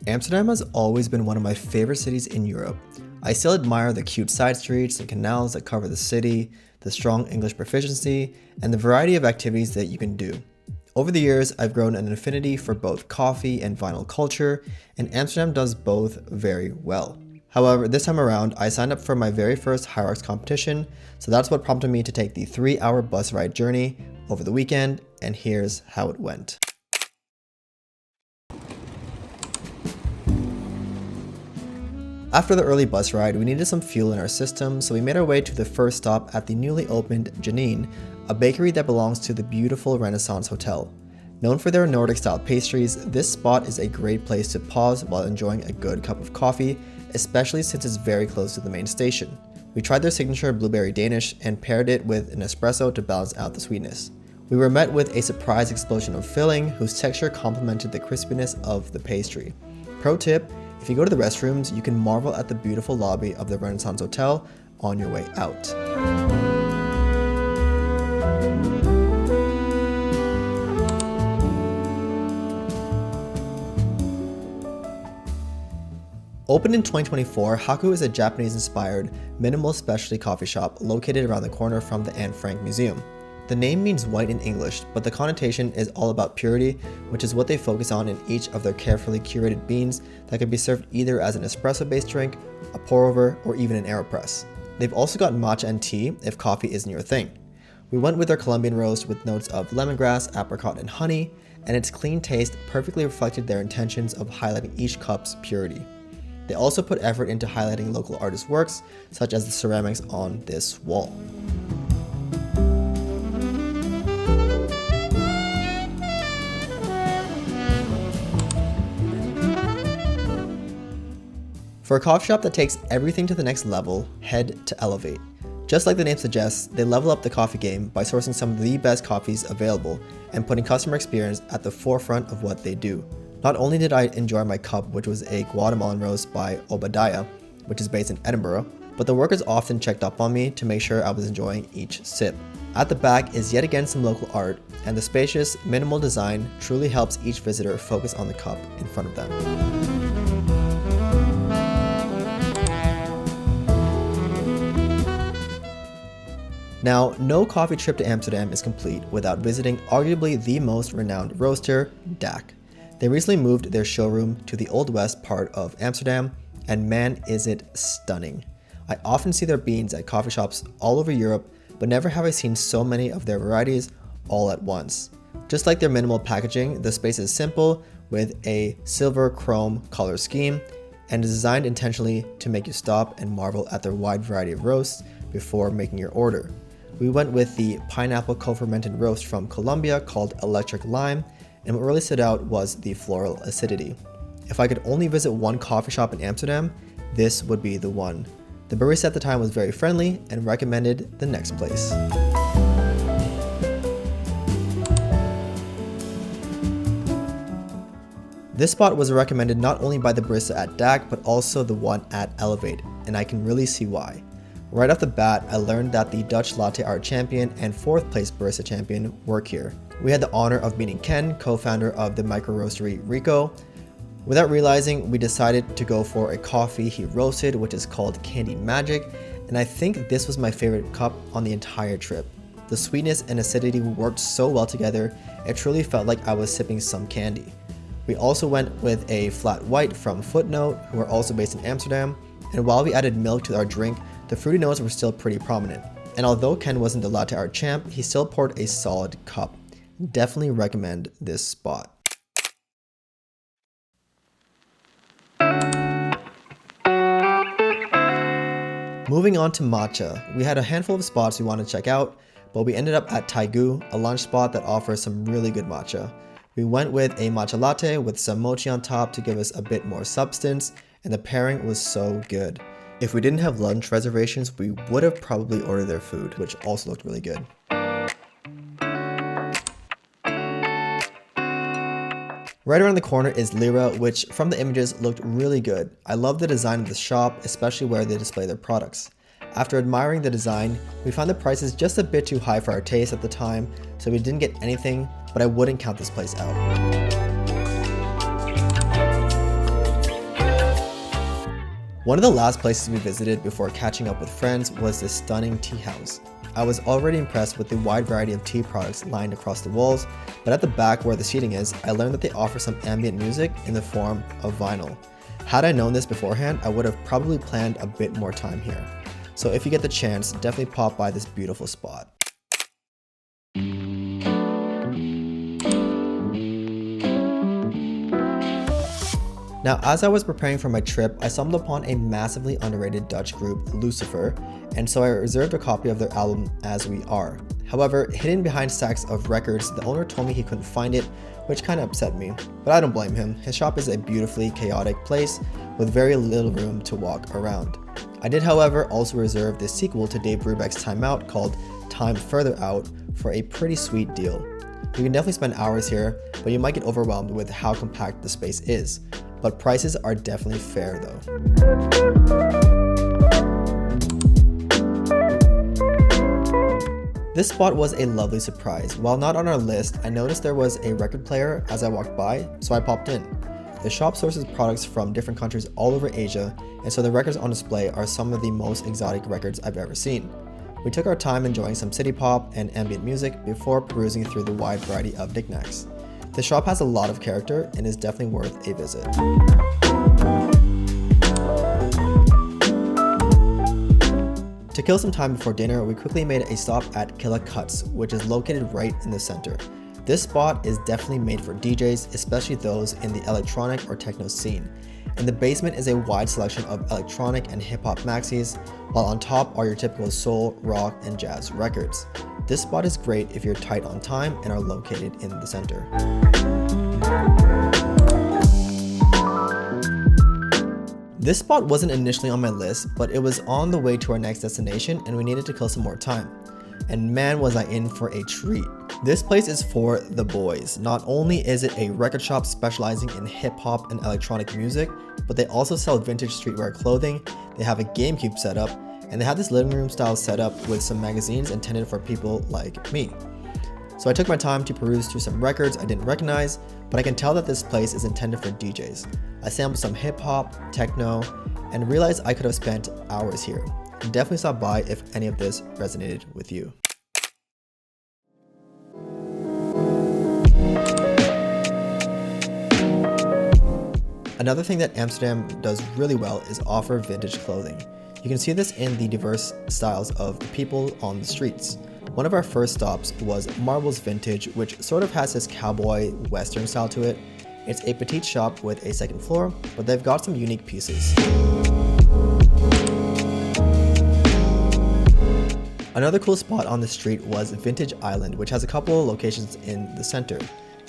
Amsterdam has always been one of my favorite cities in Europe. I still admire the cute side streets and canals that cover the city, the strong English proficiency, and the variety of activities that you can do. Over the years, I've grown an affinity for both coffee and vinyl culture, and Amsterdam does both very well. However, this time around, I signed up for my very first Hyrox competition, so that's what prompted me to take the 3-hour bus ride journey over the weekend, and here's how it went. After the early bus ride, we needed some fuel in our system, so we made our way to the first stop at the newly opened Janine, a bakery that belongs to the beautiful Renaissance Hotel. Known for their Nordic-style pastries, this spot is a great place to pause while enjoying a good cup of coffee, especially since it's very close to the main station. We tried their signature blueberry Danish and paired it with an espresso to balance out the sweetness. We were met with a surprise explosion of filling, whose texture complemented the crispiness of the pastry. Pro tip: if you go to the restrooms, you can marvel at the beautiful lobby of the Renaissance Hotel on your way out. Opened in 2024, Haku is a Japanese-inspired, minimal specialty coffee shop located around the corner from the Anne Frank Museum. The name means white in English, but the connotation is all about purity, which is what they focus on in each of their carefully curated beans that can be served either as an espresso-based drink, a pour-over, or even an AeroPress. They've also got matcha and tea if coffee isn't your thing. We went with their Colombian roast with notes of lemongrass, apricot, and honey, and its clean taste perfectly reflected their intentions of highlighting each cup's purity. They also put effort into highlighting local artists' works, such as the ceramics on this wall. For a coffee shop that takes everything to the next level, head to Elevate. Just like the name suggests, they level up the coffee game by sourcing some of the best coffees available and putting customer experience at the forefront of what they do. Not only did I enjoy my cup, which was a Guatemalan roast by Obadiah, which is based in Edinburgh, but the workers often checked up on me to make sure I was enjoying each sip. At the back is yet again some local art, and the spacious, minimal design truly helps each visitor focus on the cup in front of them. Now, no coffee trip to Amsterdam is complete without visiting arguably the most renowned roaster, DAC. They recently moved their showroom to the Old West part of Amsterdam, and man is it stunning. I often see their beans at coffee shops all over Europe, but never have I seen so many of their varieties all at once. Just like their minimal packaging, the space is simple with a silver chrome color scheme and is designed intentionally to make you stop and marvel at their wide variety of roasts before making your order. We went with the pineapple co-fermented roast from Colombia called Electric Lime, and what really stood out was the floral acidity. If I could only visit one coffee shop in Amsterdam, this would be the one. The barista at the time was very friendly and recommended the next place. This spot was recommended not only by the barista at DAC, but also the one at Elevate, and I can really see why. Right off the bat, I learned that the Dutch latte art champion and 4th place barista champion work here. We had the honor of meeting Ken, co-founder of the micro roastery Rico. Without realizing, we decided to go for a coffee he roasted, which is called Candy Magic, and I think this was my favorite cup on the entire trip. The sweetness and acidity worked so well together, it truly felt like I was sipping some candy. We also went with a flat white from Footnote, who are also based in Amsterdam, and while we added milk to our drink, the fruity notes were still pretty prominent. And although Ken wasn't the latte art champ, he still poured a solid cup. Definitely recommend this spot. Moving on to matcha, we had a handful of spots we wanted to check out, but we ended up at Taigu, a lunch spot that offers some really good matcha. We went with a matcha latte with some mochi on top to give us a bit more substance, and the pairing was so good. If we didn't have lunch reservations, we would have probably ordered their food, which also looked really good. Right around the corner is Lyra, which from the images looked really good. I love the design of the shop, especially where they display their products. After admiring the design, we found the prices just a bit too high for our taste at the time, so we didn't get anything, but I wouldn't count this place out. One of the last places we visited before catching up with friends was this stunning tea house. I was already impressed with the wide variety of tea products lined across the walls, but at the back where the seating is, I learned that they offer some ambient music in the form of vinyl. Had I known this beforehand, I would have probably planned a bit more time here. So if you get the chance, definitely pop by this beautiful spot. Now, as I was preparing for my trip, I stumbled upon a massively underrated Dutch group, Lucifer, and so I reserved a copy of their album As We Are. However, hidden behind stacks of records, the owner told me he couldn't find it, which kind of upset me, but I don't blame him. His shop is a beautifully chaotic place with very little room to walk around. I did, however, also reserve the sequel to Dave Brubeck's Time Out called Time Further Out for a pretty sweet deal. You can definitely spend hours here, but you might get overwhelmed with how compact the space is. But prices are definitely fair though. This spot was a lovely surprise. While not on our list, I noticed there was a record player as I walked by, so I popped in. The shop sources products from different countries all over Asia, and so the records on display are some of the most exotic records I've ever seen. We took our time enjoying some city pop and ambient music before perusing through the wide variety of knickknacks. The shop has a lot of character and is definitely worth a visit. To kill some time before dinner, we quickly made a stop at Killa Cuts, which is located right in the center. This spot is definitely made for DJs, especially those in the electronic or techno scene. In the basement is a wide selection of electronic and hip-hop maxis, while on top are your typical soul, rock, and jazz records. This spot is great if you're tight on time and are located in the center. This spot wasn't initially on my list, but it was on the way to our next destination and we needed to kill some more time. And man, was I in for a treat. This place is for the boys. Not only is it a record shop specializing in hip hop and electronic music, but they also sell vintage streetwear clothing, they have a GameCube setup, and they have this living room style setup with some magazines intended for people like me. So I took my time to peruse through some records I didn't recognize, but I can tell that this place is intended for DJs. I sampled some hip hop, techno, and realized I could have spent hours here. Definitely stop by if any of this resonated with you. Another thing that Amsterdam does really well is offer vintage clothing. You can see this in the diverse styles of the people on the streets. One of our first stops was Marvel's Vintage, which sort of has this cowboy western style to it. It's a petite shop with a second floor, but they've got some unique pieces. Another cool spot on the street was Vintage Island, which has a couple of locations in the center.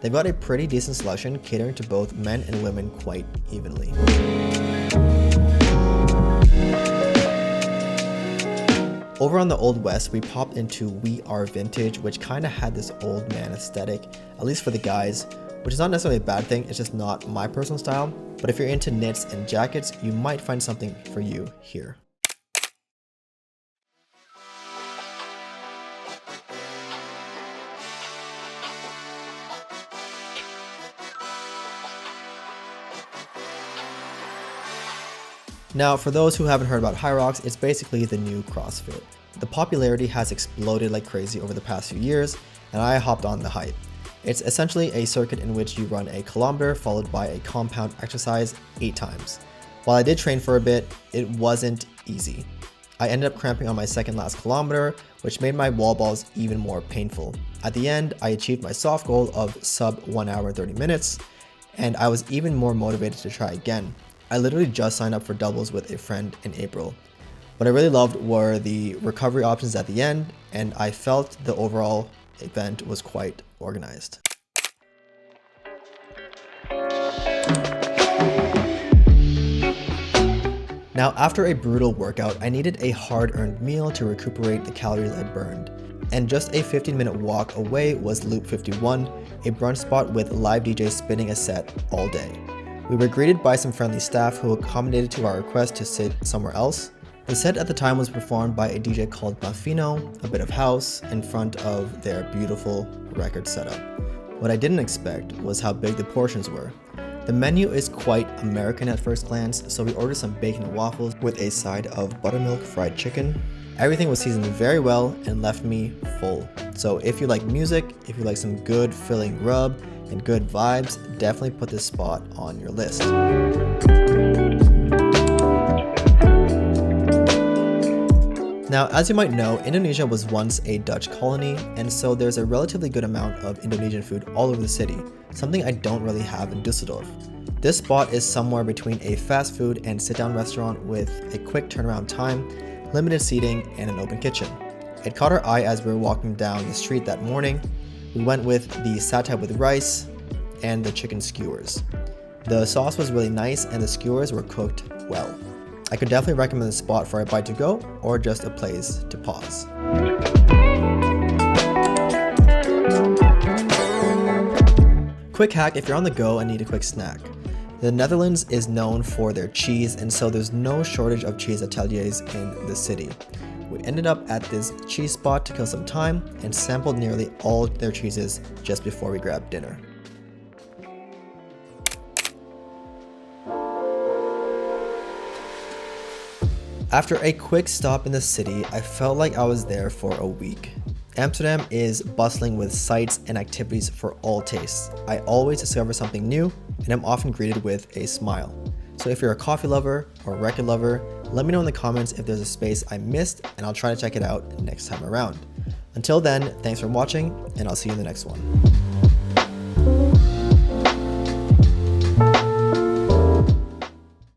They've got a pretty decent selection catering to both men and women quite evenly. Over on the Old West, we popped into We Are Vintage, which kind of had this old man aesthetic, at least for the guys, which is not necessarily a bad thing, it's just not my personal style. But if you're into knits and jackets, you might find something for you here. Now, for those who haven't heard about Hyrox, it's basically the new CrossFit. The popularity has exploded like crazy over the past few years, and I hopped on the hype. It's essentially a circuit in which you run a kilometer followed by a compound exercise 8 times. While I did train for a bit, it wasn't easy. I ended up cramping on my second last kilometer, which made my wall balls even more painful. At the end, I achieved my soft goal of sub 1 hour and 30 minutes, and I was even more motivated to try again. I literally just signed up for doubles with a friend in April. What I really loved were the recovery options at the end, and I felt the overall event was quite organized. Now, after a brutal workout, I needed a hard-earned meal to recuperate the calories I burned. And just a 15-minute walk away was Loop 51, a brunch spot with live DJs spinning a set all day. We were greeted by some friendly staff who accommodated to our request to sit somewhere else. The set at the time was performed by a DJ called Mafino, a bit of house, in front of their beautiful record setup. What I didn't expect was how big the portions were. The menu is quite American at first glance, so we ordered some bacon and waffles with a side of buttermilk fried chicken. Everything was seasoned very well and left me full. So if you like music, if you like some good filling grub and good vibes, definitely put this spot on your list. Now, as you might know, Indonesia was once a Dutch colony, and so there's a relatively good amount of Indonesian food all over the city, something I don't really have in Düsseldorf. This spot is somewhere between a fast food and sit-down restaurant with a quick turnaround time, limited seating, and an open kitchen. It caught our eye as we were walking down the street that morning. We went with the satay with rice and the chicken skewers. The sauce was really nice and the skewers were cooked well. I could definitely recommend this spot for a bite to go or just a place to pause. Quick hack if you're on the go and need a quick snack. The Netherlands is known for their cheese, and so there's no shortage of cheese ateliers in the city. We ended up at this cheese spot to kill some time and sampled nearly all their cheeses just before we grabbed dinner. After a quick stop in the city, I felt like I was there for a week. Amsterdam is bustling with sights and activities for all tastes. I always discover something new, and I'm often greeted with a smile. So if you're a coffee lover or record lover, let me know in the comments if there's a space I missed, and I'll try to check it out next time around. Until then, thanks for watching, and I'll see you in the next one.